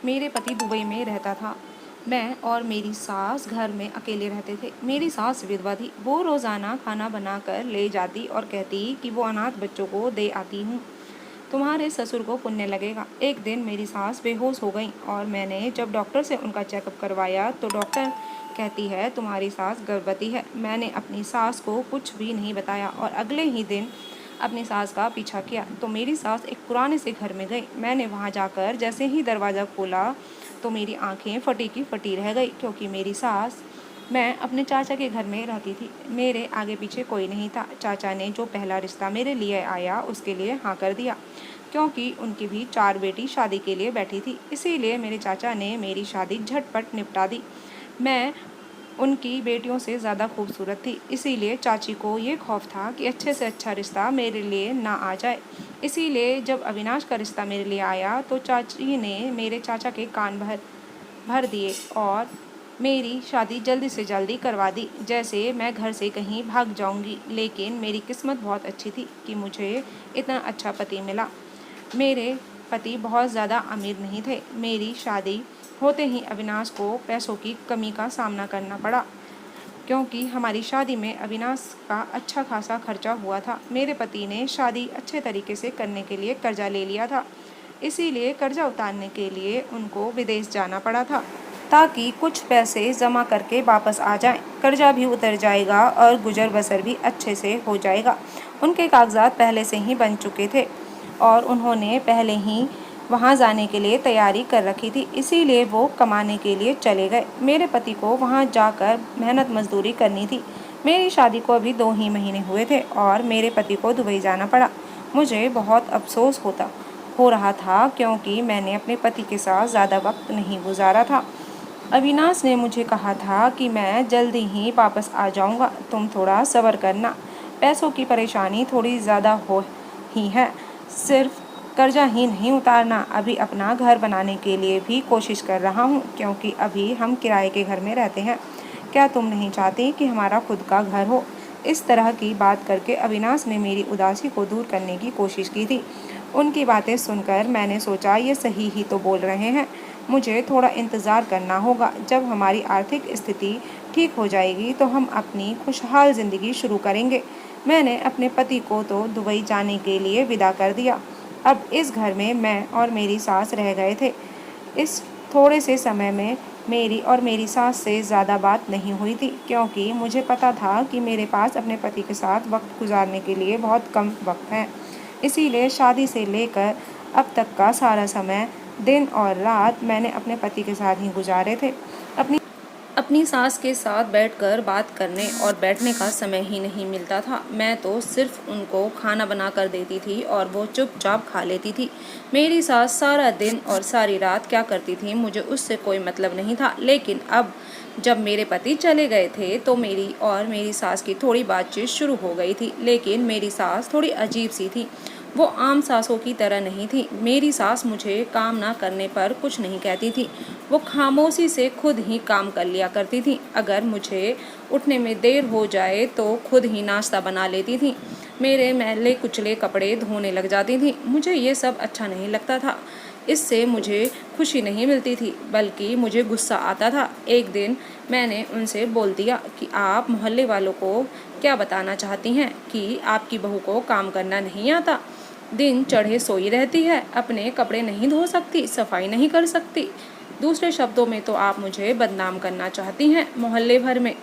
मेरे पति दुबई में रहता था। मैं और मेरी सास घर में अकेले रहते थे। मेरी सास विधवा थी। वो रोज़ाना खाना बनाकर ले जाती और कहती कि वो अनाथ बच्चों को दे आती हूँ, तुम्हारे ससुर को पुण्य लगेगा। एक दिन मेरी सास बेहोश हो गई और मैंने जब डॉक्टर से उनका चेकअप करवाया तो डॉक्टर कहती है तुम्हारी सास गर्भवती है। मैंने अपनी सास को कुछ भी नहीं बताया और अगले ही दिन अपनी सास का पीछा किया तो मेरी सास एक पुराने से घर में गई। मैंने वहाँ जाकर जैसे ही दरवाज़ा खोला तो मेरी आंखें फटी की फटी रह गई, क्योंकि मेरी सास मैं अपने चाचा के घर में रहती थी। मेरे आगे पीछे कोई नहीं था। चाचा ने जो पहला रिश्ता मेरे लिए आया उसके लिए हाँ कर दिया, क्योंकि उनकी भी 4 बेटी शादी के लिए बैठी थी। इसीलिए मेरे चाचा ने मेरी शादी झटपट निपटा दी। मैं उनकी बेटियों से ज़्यादा खूबसूरत थी, इसीलिए चाची को ये खौफ था कि अच्छे से अच्छा रिश्ता मेरे लिए ना आ जाए। इसीलिए जब अविनाश का रिश्ता मेरे लिए आया तो चाची ने मेरे चाचा के कान भर भर दिए और मेरी शादी जल्दी से जल्दी करवा दी, जैसे मैं घर से कहीं भाग जाऊंगी। लेकिन मेरी किस्मत बहुत अच्छी थी कि मुझे इतना अच्छा पति मिला। मेरे पति बहुत ज़्यादा अमीर नहीं थे। मेरी शादी होते ही अविनाश को पैसों की कमी का सामना करना पड़ा, क्योंकि हमारी शादी में अविनाश का अच्छा खासा खर्चा हुआ था। मेरे पति ने शादी अच्छे तरीके से करने के लिए कर्जा ले लिया था, इसीलिए कर्जा उतारने के लिए उनको विदेश जाना पड़ा था, ताकि कुछ पैसे जमा करके वापस आ जाएं। कर्जा भी उतर जाएगा और गुजर बसर भी अच्छे से हो जाएगा। उनके कागजात पहले से ही बन चुके थे और उन्होंने पहले ही वहाँ जाने के लिए तैयारी कर रखी थी, इसीलिए वो कमाने के लिए चले गए। मेरे पति को वहाँ जाकर मेहनत मजदूरी करनी थी। मेरी शादी को अभी 2 ही महीने हुए थे और मेरे पति को दुबई जाना पड़ा। मुझे बहुत अफसोस हो रहा था, क्योंकि मैंने अपने पति के साथ ज़्यादा वक्त नहीं गुजारा था। अविनाश ने मुझे कहा था कि मैं जल्दी ही वापस आ जाऊंगा, तुम थोड़ा सब्र करना। पैसों की परेशानी थोड़ी ज़्यादा हो ही है, सिर्फ कर्जा ही नहीं उतारना, अभी अपना घर बनाने के लिए भी कोशिश कर रहा हूँ, क्योंकि अभी हम किराए के घर में रहते हैं। क्या तुम नहीं चाहती कि हमारा खुद का घर हो? इस तरह की बात करके अविनाश ने मेरी उदासी को दूर करने की कोशिश की थी। उनकी बातें सुनकर मैंने सोचा ये सही ही तो बोल रहे हैं, मुझे थोड़ा इंतज़ार करना होगा। जब हमारी आर्थिक स्थिति ठीक हो जाएगी तो हम अपनी खुशहाल ज़िंदगी शुरू करेंगे। मैंने अपने पति को तो दुबई जाने के लिए विदा कर दिया। अब इस घर में मैं और मेरी सास रह गए थे। इस थोड़े से समय में मेरी और मेरी सास से ज़्यादा बात नहीं हुई थी, क्योंकि मुझे पता था कि मेरे पास अपने पति के साथ वक्त गुजारने के लिए बहुत कम वक्त है। इसीलिए शादी से लेकर अब तक का सारा समय, दिन और रात, मैंने अपने पति के साथ ही गुजारे थे। अपनी सास के साथ बैठकर बात करने और बैठने का समय ही नहीं मिलता था। मैं तो सिर्फ उनको खाना बना कर देती थी और वो चुपचाप खा लेती थी। मेरी सास सारा दिन और सारी रात क्या करती थी मुझे उससे कोई मतलब नहीं था। लेकिन अब जब मेरे पति चले गए थे तो मेरी और मेरी सास की थोड़ी बातचीत शुरू हो गई थी। लेकिन मेरी सास थोड़ी अजीब सी थी, वो आम सासों की तरह नहीं थी। मेरी सास मुझे काम ना करने पर कुछ नहीं कहती थी, वो खामोशी से खुद ही काम कर लिया करती थी। अगर मुझे उठने में देर हो जाए तो खुद ही नाश्ता बना लेती थी, मेरे मैले कुचले कपड़े धोने लग जाती थी। मुझे ये सब अच्छा नहीं लगता था, इससे मुझे खुशी नहीं मिलती थी, बल्कि मुझे गुस्सा आता था। एक दिन मैंने उनसे बोल दिया कि आप मोहल्ले वालों को क्या बताना चाहती हैं कि आपकी बहू को काम करना नहीं आता, दिन चढ़े सोई रहती है, अपने कपड़े नहीं धो सकती, सफाई नहीं कर सकती। दूसरे शब्दों में तो आप मुझे बदनाम करना चाहती हैं मोहल्ले भर में।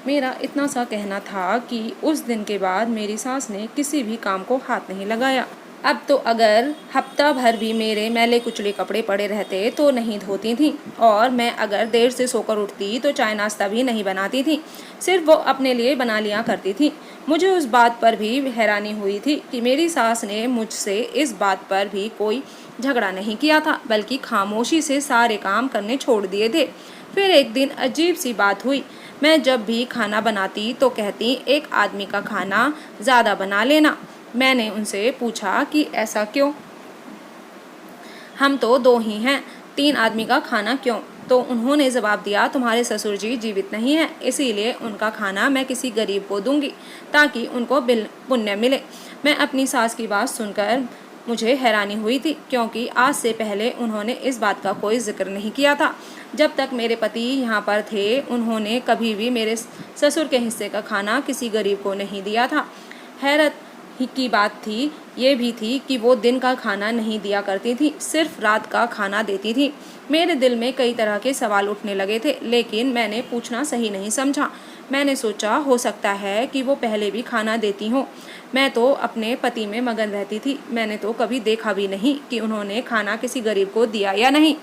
मेरा इतना सा कहना था कि उस दिन के बाद मेरी सास ने किसी भी काम को हाथ नहीं लगाया। अब तो अगर हफ्ता भर भी मेरे मैले कुचले कपड़े पड़े रहते तो नहीं धोती थी, और मैं अगर देर से सोकर उठती तो चाय नाश्ता भी नहीं बनाती थी, सिर्फ वो अपने लिए बना लिया करती थी। मुझे उस बात पर भी हैरानी हुई थी कि मेरी सास ने मुझसे इस बात पर भी कोई झगड़ा नहीं किया था, बल्कि खामोशी से सारे काम करने छोड़ दिए थे। फिर एक दिन अजीब सी बात हुई। मैं जब भी खाना बनाती तो कहती एक आदमी का खाना ज़्यादा बना लेना। मैंने उनसे पूछा कि ऐसा क्यों, हम तो 2 ही हैं, 3 आदमी का खाना क्यों? तो उन्होंने जवाब दिया तुम्हारे ससुर जी जीवित नहीं है, इसीलिए उनका खाना मैं किसी गरीब को दूंगी ताकि उनको पुण्य मिले। मैं अपनी सास की बात सुनकर मुझे हैरानी हुई थी, क्योंकि आज से पहले उन्होंने इस बात का कोई जिक्र नहीं किया था। जब तक मेरे पति यहाँ पर थे, उन्होंने कभी भी मेरे ससुर के हिस्से का खाना किसी गरीब को नहीं दिया था। हैरत ही की बात थी ये भी थी कि वो दिन का खाना नहीं दिया करती थी, सिर्फ रात का खाना देती थी। मेरे दिल में कई तरह के सवाल उठने लगे थे, लेकिन मैंने पूछना सही नहीं समझा। मैंने सोचा हो सकता है कि वो पहले भी खाना देती हो। मैं तो अपने पति में मगन रहती थी, मैंने तो कभी देखा भी नहीं कि उन्होंने खाना किसी गरीब को दिया या नहीं।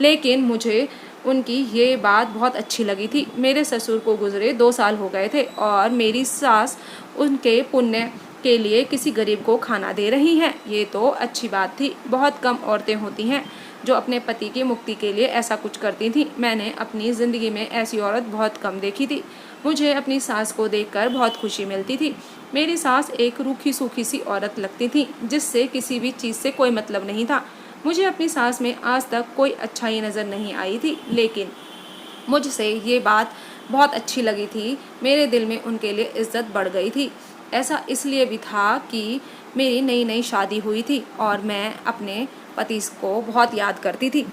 लेकिन मुझे उनकी ये बात बहुत अच्छी लगी थी। मेरे ससुर को गुजरे 2 साल हो गए थे और मेरी सास उनके पुण्य के लिए किसी गरीब को खाना दे रही हैं। ये तो अच्छी बात थी। बहुत कम औरतें होती हैं जो अपने पति की मुक्ति के लिए ऐसा कुछ करती थी। मैंने अपनी ज़िंदगी में ऐसी औरत बहुत कम देखी थी। मुझे अपनी सास को देखकर बहुत खुशी मिलती थी। मेरी सास एक रूखी सूखी सी औरत लगती थी, जिससे किसी भी चीज़ से कोई मतलब नहीं था। मुझे अपनी सास में आज तक कोई अच्छाई नज़र नहीं आई थी, लेकिन मुझसे ये बात बहुत अच्छी लगी थी। मेरे दिल में उनके लिए इज्जत बढ़ गई थी। ऐसा इसलिए भी था कि मेरी नई नई शादी हुई थी और मैं अपने पति को बहुत याद करती थी।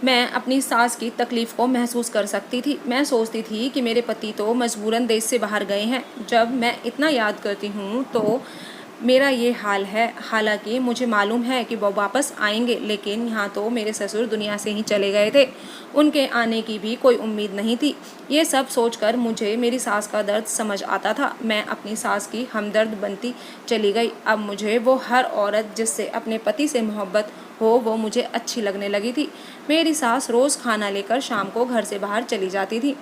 मैं अपनी सास की तकलीफ़ को महसूस कर सकती थी। मैं सोचती थी कि मेरे पति तो मजबूरन देश से बाहर गए हैं। जब मैं इतना याद करती हूँ तो मेरा ये हाल है। हालांकि मुझे मालूम है कि वो वापस आएंगे, लेकिन यहाँ तो मेरे ससुर दुनिया से ही चले गए थे। उनके आने की भी कोई उम्मीद नहीं थी। ये सब सोचकर मुझे मेरी सास का दर्द समझ आता था। मैं अपनी सास की हमदर्द बनती चली गई। अब मुझे वो हर औरत जिससे अपने पति से मोहब्बत हो वो मुझे अच्छी लगने लगी थी। मेरी सास रोज़ खाना लेकर शाम को घर से बाहर चली जाती थी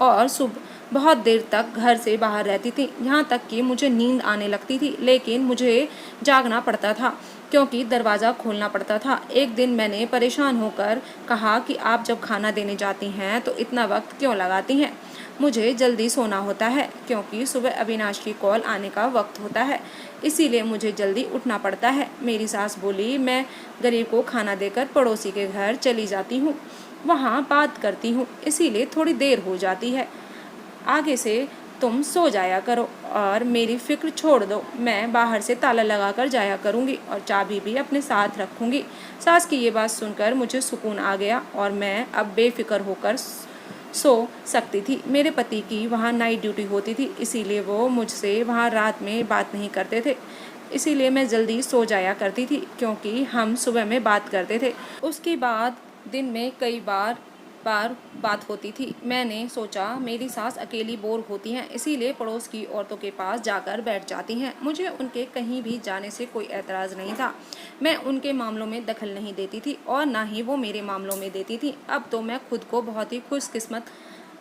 और सुबह बहुत देर तक घर से बाहर रहती थी, यहाँ तक कि मुझे नींद आने लगती थी। लेकिन मुझे जागना पड़ता था क्योंकि दरवाज़ा खोलना पड़ता था। एक दिन मैंने परेशान होकर कहा कि आप जब खाना देने जाती हैं तो इतना वक्त क्यों लगाती हैं? मुझे जल्दी सोना होता है क्योंकि सुबह अविनाश की कॉल आने का वक्त होता है, इसीलिए मुझे जल्दी उठना पड़ता है। मेरी सास बोली, मैं गरीब को खाना देकर पड़ोसी के घर चली जाती हूँ, वहाँ बात करती हूँ, इसीलिए थोड़ी देर हो जाती है। आगे से तुम सो जाया करो और मेरी फिक्र छोड़ दो। मैं बाहर से ताला लगा कर जाया करूँगी और चाबी भी अपने साथ रखूँगी। सास की ये बात सुनकर मुझे सुकून आ गया और मैं अब बेफिक्र होकर सो सकती थी। मेरे पति की वहाँ नाइट ड्यूटी होती थी, इसीलिए वो मुझसे वहाँ रात में बात नहीं करते थे। इसीलिए मैं जल्दी सो जाया करती थी क्योंकि हम सुबह में बात करते थे। उसके बाद दिन में कई बार बात होती थी। मैंने सोचा मेरी सास अकेली बोर होती हैं, इसीलिए पड़ोस की औरतों के पास जाकर बैठ जाती हैं। मुझे उनके कहीं भी जाने से कोई एतराज़ नहीं था। मैं उनके मामलों में दखल नहीं देती थी और ना ही वो मेरे मामलों में देती थी। अब तो मैं खुद को बहुत ही खुशकिस्मत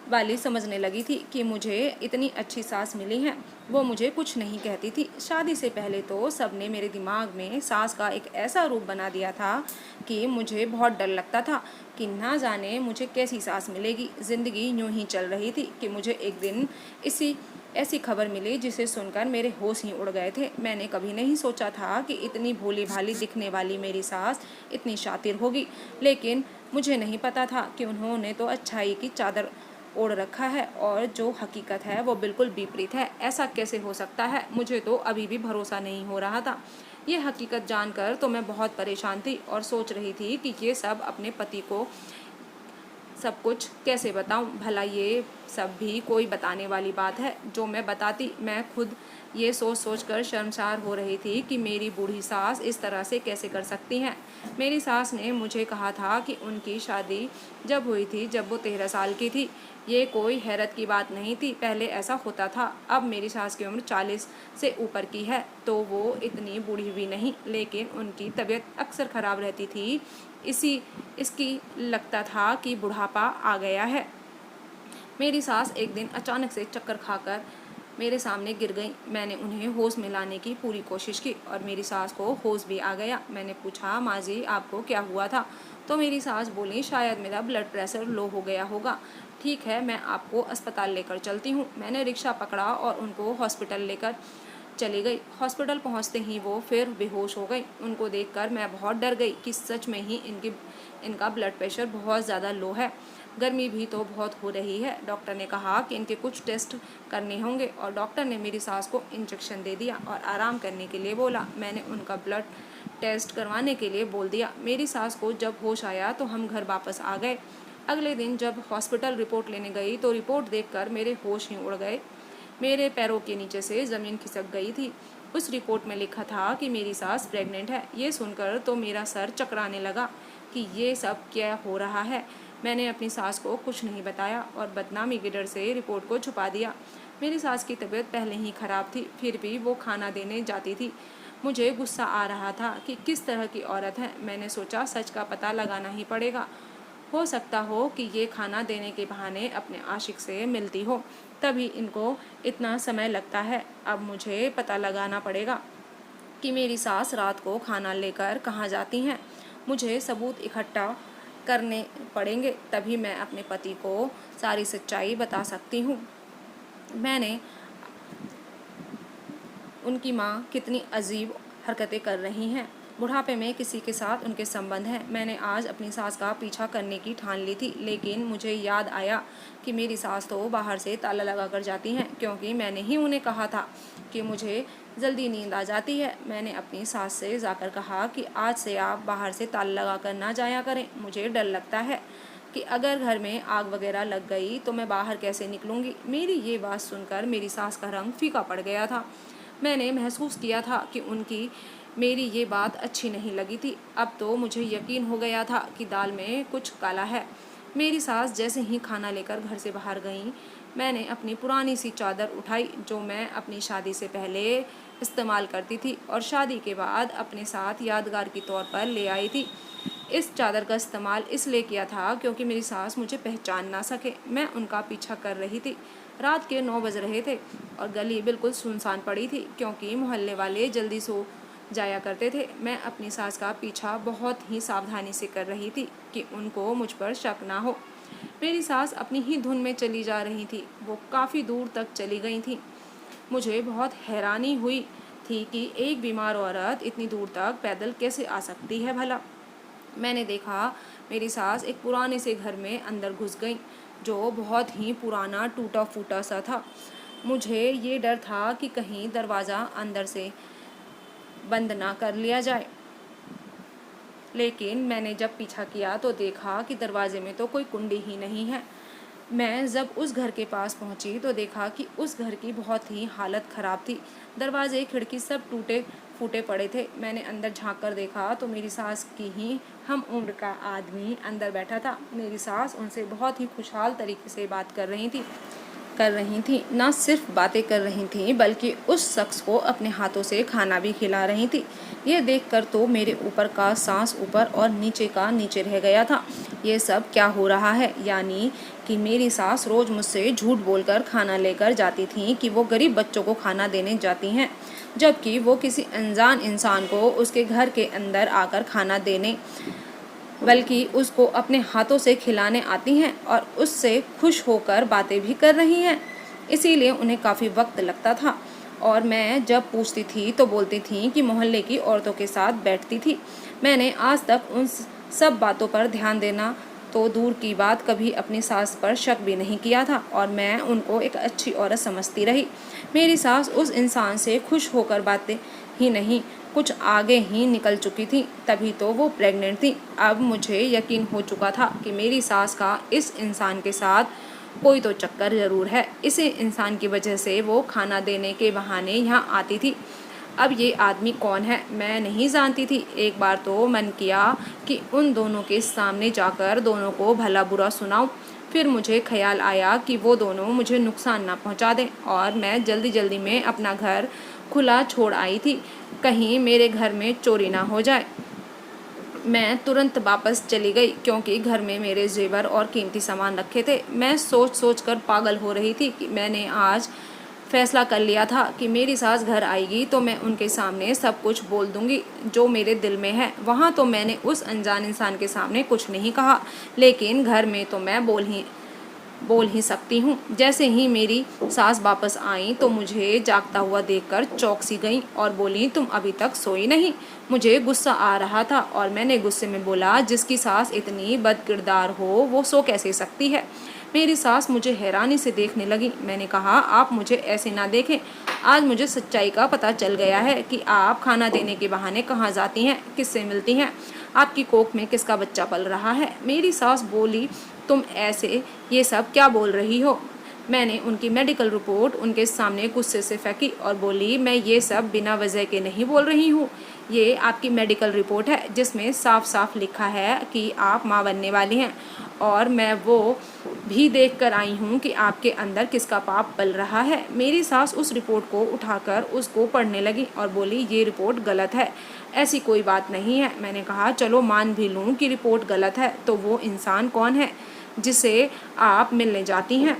वाली समझने लगी थी कि मुझे इतनी अच्छी सास मिली है। वो मुझे कुछ नहीं कहती थी। शादी से पहले तो सबने मेरे दिमाग में सास का एक ऐसा रूप बना दिया था कि मुझे बहुत डर लगता था कि ना जाने मुझे कैसी सास मिलेगी। ज़िंदगी यूं ही चल रही थी कि मुझे एक दिन ऐसी खबर मिली जिसे सुनकर मेरे होश ही उड़ गए थे। मैंने कभी नहीं सोचा था कि इतनी भोली भाली दिखने वाली मेरी सास इतनी शातिर होगी, लेकिन मुझे नहीं पता था कि उन्होंने तो अच्छाई की चादर ओढ़ रखा है और जो हकीकत है वो बिल्कुल विपरीत है। ऐसा कैसे हो सकता है? मुझे तो अभी भी भरोसा नहीं हो रहा था। ये हकीकत जानकर तो मैं बहुत परेशान थी और सोच रही थी कि ये सब अपने पति को सब कुछ कैसे बताऊं। भला ये सब भी कोई बताने वाली बात है? जो मैं बताती, मैं खुद ये सोच सोच कर शर्मसार हो रही थी कि मेरी बूढ़ी सास इस तरह से कैसे कर सकती हैं। मेरी सास ने मुझे कहा था कि उनकी शादी जब हुई थी जब वो 13 साल की थी। ये कोई हैरत की बात नहीं थी, पहले ऐसा होता था। अब मेरी सास की उम्र 40 से ऊपर की है तो वो इतनी बूढ़ी भी नहीं, लेकिन उनकी तबीयत अक्सर ख़राब रहती थी। इसकी लगता था कि बुढ़ापा आ गया है। मेरी सास एक दिन अचानक से चक्कर खाकर मेरे सामने गिर गई। मैंने उन्हें होश में लाने की पूरी कोशिश की और मेरी सास को होश भी आ गया। मैंने पूछा, माँ जी आपको क्या हुआ था? तो मेरी सास बोली, शायद मेरा ब्लड प्रेशर लो हो गया होगा। ठीक है, मैं आपको अस्पताल लेकर चलती हूँ। मैंने रिक्शा पकड़ा और उनको हॉस्पिटल लेकर चली गई। हॉस्पिटल पहुँचते ही वो फिर बेहोश हो गई। उनको देखकर मैं बहुत डर गई कि सच में ही इनका ब्लड प्रेशर बहुत ज़्यादा लो है। गर्मी भी तो बहुत हो रही है। डॉक्टर ने कहा कि इनके कुछ टेस्ट करने होंगे और डॉक्टर ने मेरी सास को इंजेक्शन दे दिया और आराम करने के लिए बोला। मैंने उनका ब्लड टेस्ट करवाने के लिए बोल दिया। मेरी सास को जब होश आया तो हम घर वापस आ गए। अगले दिन जब हॉस्पिटल रिपोर्ट लेने गई तो रिपोर्ट देखकर मेरे होश ही उड़ गए। मेरे पैरों के नीचे से ज़मीन खिसक गई थी। उस रिपोर्ट में लिखा था कि मेरी सास प्रेग्नेंट है। ये सुनकर तो मेरा सर चकराने लगा कि ये सब क्या हो रहा है। मैंने अपनी सास को कुछ नहीं बताया और बदनामी के डर से रिपोर्ट को छुपा दिया। मेरी सास की तबीयत पहले ही खराब थी, फिर भी वो खाना देने जाती थी। मुझे गुस्सा आ रहा था कि किस तरह की औरत है। मैंने सोचा सच का पता लगाना ही पड़ेगा। हो सकता हो कि ये खाना देने के बहाने अपने आशिक से मिलती हो, तभी इनको इतना समय लगता है। अब मुझे पता लगाना पड़ेगा कि मेरी सास रात को खाना लेकर कहाँ जाती हैं। मुझे सबूत इकट्ठा करने पड़ेंगे, तभी मैं अपने पति को सारी सच्चाई बता सकती हूँ। मैंने उनकी माँ कितनी अजीब हरकतें कर रही हैं। बुढ़ापे में किसी के साथ उनके संबंध हैं। मैंने आज अपनी सास का पीछा करने की ठान ली थी, लेकिन मुझे याद आया कि मेरी सास तो बाहर से ताला लगा कर जाती हैं, क्योंकि मैंने ही उन्हें कहा था कि मुझे जल्दी नींद आ जाती है। मैंने अपनी सास से जाकर कहा कि आज से आप बाहर से ताला लगा कर ना जाया करें। मुझे डर लगता है कि अगर घर में आग वगैरह लग गई तो मैं बाहर कैसे निकलूँगी। मेरी ये बात सुनकर मेरी सास का रंग फीका पड़ गया था। मैंने महसूस किया था कि उनकी मेरी ये बात अच्छी नहीं लगी थी। अब तो मुझे यकीन हो गया था कि दाल में कुछ काला है। मेरी सास जैसे ही खाना लेकर घर से बाहर गईं, मैंने अपनी पुरानी सी चादर उठाई जो मैं अपनी शादी से पहले इस्तेमाल करती थी और शादी के बाद अपने साथ यादगार के तौर पर ले आई थी। इस चादर का इस्तेमाल इसलिए किया था क्योंकि मेरी सास मुझे पहचान ना सके। मैं उनका पीछा कर रही थी। रात के 9 बज रहे थे और गली बिल्कुल सुनसान पड़ी थी, क्योंकि मोहल्ले वाले जल्दी सो जाया करते थे। मैं अपनी सास का पीछा बहुत ही सावधानी से कर रही थी कि उनको मुझ पर शक ना हो। मेरी सास अपनी ही धुन में चली जा रही थी। वो काफ़ी दूर तक चली गई थी। मुझे बहुत हैरानी हुई थी कि एक बीमार औरत इतनी दूर तक पैदल कैसे आ सकती है भला। मैंने देखा मेरी सास एक पुराने से घर में अंदर घुस गई, जो बहुत ही पुराना टूटा फूटा सा था। मुझे ये डर था कि कहीं दरवाज़ा अंदर से बंद ना कर लिया जाए, लेकिन मैंने जब पीछा किया तो देखा कि दरवाजे में तो कोई कुंडी ही नहीं है। मैं जब उस घर के पास पहुंची तो देखा कि उस घर की बहुत ही हालत ख़राब थी। दरवाजे खिड़की सब टूटे फूटे पड़े थे। मैंने अंदर झांक कर देखा तो मेरी सास की ही हम उम्र का आदमी अंदर बैठा था। मेरी सास उनसे बहुत ही खुशहाल तरीके से बात कर रही थी। ना सिर्फ बातें कर रही थी बल्कि उस शख्स को अपने हाथों से खाना भी खिला रही थी। ये देखकर तो मेरे ऊपर का सांस ऊपर और नीचे का नीचे रह गया था। ये सब क्या हो रहा है? यानी कि मेरी सास रोज़ मुझसे झूठ बोलकर खाना लेकर जाती थी कि वो गरीब बच्चों को खाना देने जाती हैं, जबकि वो किसी अनजान इंसान को उसके घर के अंदर आकर खाना देने बल्कि उसको अपने हाथों से खिलाने आती हैं और उससे खुश होकर बातें भी कर रही हैं। इसीलिए उन्हें काफ़ी वक्त लगता था और मैं जब पूछती थी तो बोलती थी कि मोहल्ले की औरतों के साथ बैठती थी। मैंने आज तक उन सब बातों पर ध्यान देना तो दूर की बात, कभी अपनी सास पर शक भी नहीं किया था और मैं उनको एक अच्छी औरत समझती रही। मेरी सास उस इंसान से खुश होकर बातें ही नहीं, कुछ आगे ही निकल चुकी थी, तभी तो वो प्रेग्नेंट थी। अब मुझे यकीन हो चुका था कि मेरी सास का इस इंसान के साथ कोई तो चक्कर ज़रूर है। इसी इंसान की वजह से वो खाना देने के बहाने यहाँ आती थी। अब ये आदमी कौन है मैं नहीं जानती थी। एक बार तो मन किया कि उन दोनों के सामने जाकर दोनों को भला बुरा सुनाऊं। फिर मुझे ख्याल आया कि वो दोनों मुझे नुकसान ना पहुंचा दें और मैं जल्दी जल्दी में अपना घर खुला छोड़ आई थी, कहीं मेरे घर में चोरी ना हो जाए। मैं तुरंत वापस चली गई क्योंकि घर में मेरे जेवर और कीमती सामान रखे थे। मैं सोच कर पागल हो रही थी कि मैंने आज फैसला कर लिया था कि मेरी सास घर आएगी तो मैं उनके सामने सब कुछ बोल दूंगी जो मेरे दिल में है। वहाँ तो मैंने उस अनजान इंसान के सामने कुछ नहीं कहा, लेकिन घर में तो मैं बोल ही बोल ही सकती हूँ। जैसे ही मेरी सास वापस आई तो मुझे जागता हुआ देखकर चौंक सी गई और बोली, तुम अभी तक सोई नहीं? मुझे गुस्सा आ रहा था और मैंने गुस्से में बोला, जिसकी सास इतनी बदकिरदार हो वो सो कैसे सकती है? मेरी सास मुझे हैरानी से देखने लगी। मैंने कहा, आप मुझे ऐसे ना देखें, आज मुझे सच्चाई का पता चल गया है कि आप खाना देने के बहाने कहाँ जाती हैं, किससे मिलती हैं, आपकी कोख में किसका बच्चा पल रहा है। मेरी सास बोली, तुम ऐसे ये सब क्या बोल रही हो? मैंने उनकी मेडिकल रिपोर्ट उनके सामने गुस्से से फेंकी और बोली, मैं ये सब बिना वजह के नहीं बोल रही हूँ। ये आपकी मेडिकल रिपोर्ट है जिसमें साफ साफ लिखा है कि आप माँ बनने वाली हैं और मैं वो भी देख कर आई हूँ कि आपके अंदर किसका पाप पल रहा है। मेरी सास उस रिपोर्ट को उठाकर उसको पढ़ने लगी और बोली, ये रिपोर्ट गलत है, ऐसी कोई बात नहीं है। मैंने कहा, चलो मान भी लूँ कि रिपोर्ट गलत है, तो वो इंसान कौन है जिसे आप मिलने जाती हैं?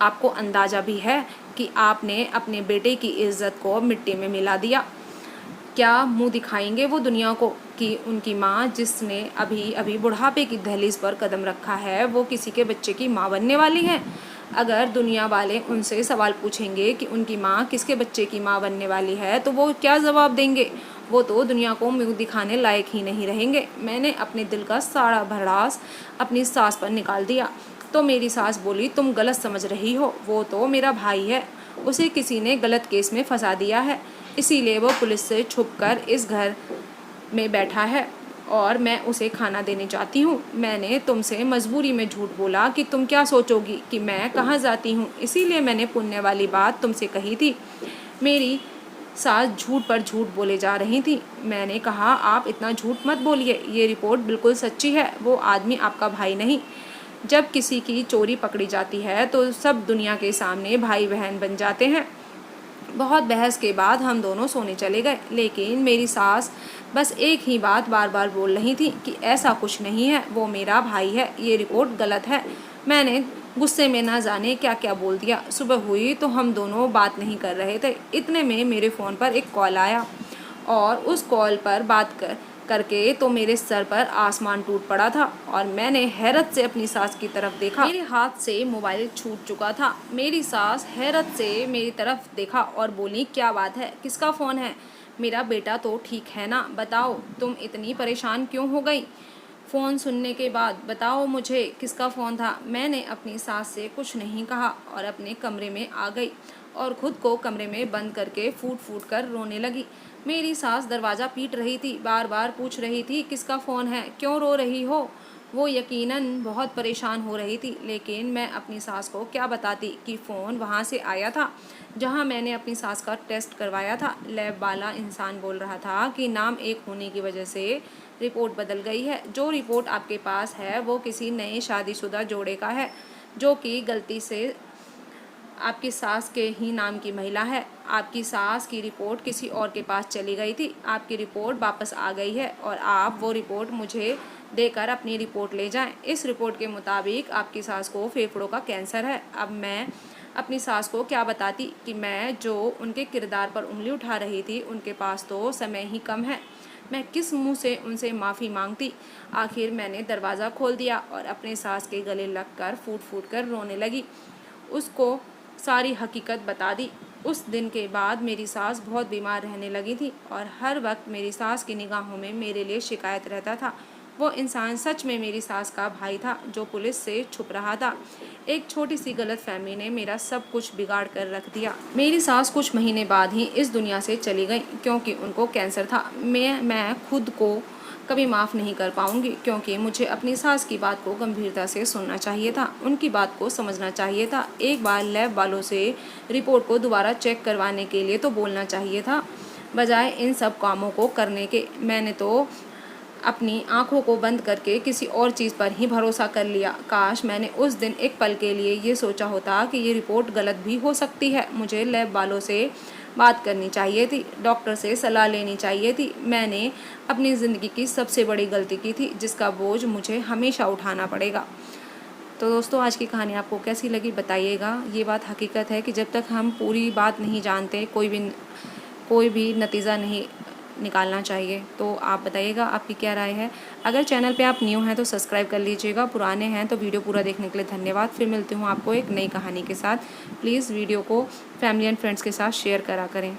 आपको अंदाज़ा भी है कि आपने अपने बेटे की इज्जत को मिट्टी में मिला दिया। क्या मुंह दिखाएंगे वो दुनिया को कि उनकी माँ, जिसने अभी अभी बुढ़ापे की दहलीज पर कदम रखा है, वो किसी के बच्चे की माँ बनने वाली है? अगर दुनिया वाले उनसे सवाल पूछेंगे कि उनकी माँ किसके बच्चे की माँ बनने वाली है, तो वो क्या जवाब देंगे? वो तो दुनिया को मुंह दिखाने लायक ही नहीं रहेंगे। मैंने अपने दिल का सारा भड़ास अपनी सास पर निकाल दिया। तो मेरी सास बोली, तुम गलत समझ रही हो, वो तो मेरा भाई है, उसे किसी ने गलत केस में फंसा दिया है, इसीलिए वो पुलिस से छुपकर इस घर में बैठा है और मैं उसे खाना देने जाती हूँ। मैंने तुमसे मजबूरी में झूठ बोला कि तुम क्या सोचोगी कि मैं कहाँ जाती हूँ, इसीलिए मैंने पुण्य वाली बात तुमसे कही थी। मेरी सास झूठ पर झूठ बोले जा रही थी। मैंने कहा, आप इतना झूठ मत बोलिए, ये रिपोर्ट बिल्कुल सच्ची है, वो आदमी आपका भाई नहीं। जब किसी की चोरी पकड़ी जाती है तो सब दुनिया के सामने भाई बहन बन जाते हैं। बहुत बहस के बाद हम दोनों सोने चले गए, लेकिन मेरी सास बस एक ही बात बार बार बोल रही थी कि ऐसा कुछ नहीं है, वो मेरा भाई है, ये रिपोर्ट गलत है। मैंने गुस्से में ना जाने क्या क्या बोल दिया। सुबह हुई तो हम दोनों बात नहीं कर रहे थे। इतने में मेरे फ़ोन पर एक कॉल आया और उस कॉल पर बात करके तो मेरे सर पर आसमान टूट पड़ा था और मैंने हैरत से अपनी सास की तरफ देखा। मेरे हाथ से मोबाइल छूट चुका था। मेरी सास हैरत से मेरी तरफ देखा और बोली, क्या बात है, किसका फ़ोन है? मेरा बेटा तो ठीक है ना? बताओ, तुम इतनी परेशान क्यों हो गई? फ़ोन सुनने के बाद बताओ मुझे किसका फ़ोन था। मैंने अपनी सास से कुछ नहीं कहा और अपने कमरे में आ गई और ख़ुद को कमरे में बंद करके फूट फूट कर रोने लगी। मेरी सास दरवाज़ा पीट रही थी, बार बार पूछ रही थी, किसका फ़ोन है, क्यों रो रही हो? वो यकीनन बहुत परेशान हो रही थी, लेकिन मैं अपनी सास को क्या बताती कि फ़ोन वहाँ से आया था जहाँ मैंने अपनी सास का टेस्ट करवाया था। लैब वाला इंसान बोल रहा था कि नाम एक होने की वजह से रिपोर्ट बदल गई है। जो रिपोर्ट आपके पास है वो किसी नए शादीशुदा जोड़े का है, जो कि गलती से आपकी सास के ही नाम की महिला है। आपकी सास की रिपोर्ट किसी और के पास चली गई थी, आपकी रिपोर्ट वापस आ गई है और आप वो रिपोर्ट मुझे देकर अपनी रिपोर्ट ले जाएं। इस रिपोर्ट के मुताबिक आपकी सास को फेफड़ों का कैंसर है। अब मैं अपनी सास को क्या बताती कि मैं जो उनके किरदार पर उंगली उठा रही थी, उनके पास तो समय ही कम है। मैं किस मुंह से उनसे माफ़ी मांगती? आखिर मैंने दरवाज़ा खोल दिया और अपने सास के गले लगकर फूट फूट कर रोने लगी। उसको सारी हकीकत बता दी। उस दिन के बाद मेरी सास बहुत बीमार रहने लगी थी और हर वक्त मेरी सास की निगाहों में मेरे लिए शिकायत रहता था। वो इंसान सच में मेरी सास का भाई था जो पुलिस से छुप रहा था। एक छोटी सी गलतफहमी ने मेरा सब कुछ बिगाड़ कर रख दिया। मेरी सास कुछ महीने बाद ही इस दुनिया से चली गई क्योंकि उनको कैंसर था। मैं खुद को कभी माफ़ नहीं कर पाऊंगी क्योंकि मुझे अपनी सास की बात को गंभीरता से सुनना चाहिए था, उनकी बात को समझना चाहिए था। एक बार लैब वालों से रिपोर्ट को दोबारा चेक करवाने के लिए तो बोलना चाहिए था, बजाय इन सब कामों को करने के। मैंने तो अपनी आंखों को बंद करके किसी और चीज़ पर ही भरोसा कर लिया। काश मैंने उस दिन एक पल के लिए ये सोचा होता कि ये रिपोर्ट गलत भी हो सकती है। मुझे लैब वालों से बात करनी चाहिए थी, डॉक्टर से सलाह लेनी चाहिए थी। मैंने अपनी ज़िंदगी की सबसे बड़ी गलती की थी जिसका बोझ मुझे हमेशा उठाना पड़ेगा। तो दोस्तों, आज की कहानी आपको कैसी लगी बताइएगा। ये बात हकीकत है कि जब तक हम पूरी बात नहीं जानते कोई भी नतीजा नहीं निकालना चाहिए। तो आप बताइएगा आपकी क्या राय है। अगर चैनल पे आप न्यू हैं तो सब्सक्राइब कर लीजिएगा, पुराने हैं तो वीडियो पूरा देखने के लिए धन्यवाद। फिर मिलती हूँ आपको एक नई कहानी के साथ। प्लीज़ वीडियो को फैमिली एंड फ्रेंड्स के साथ शेयर करा करें।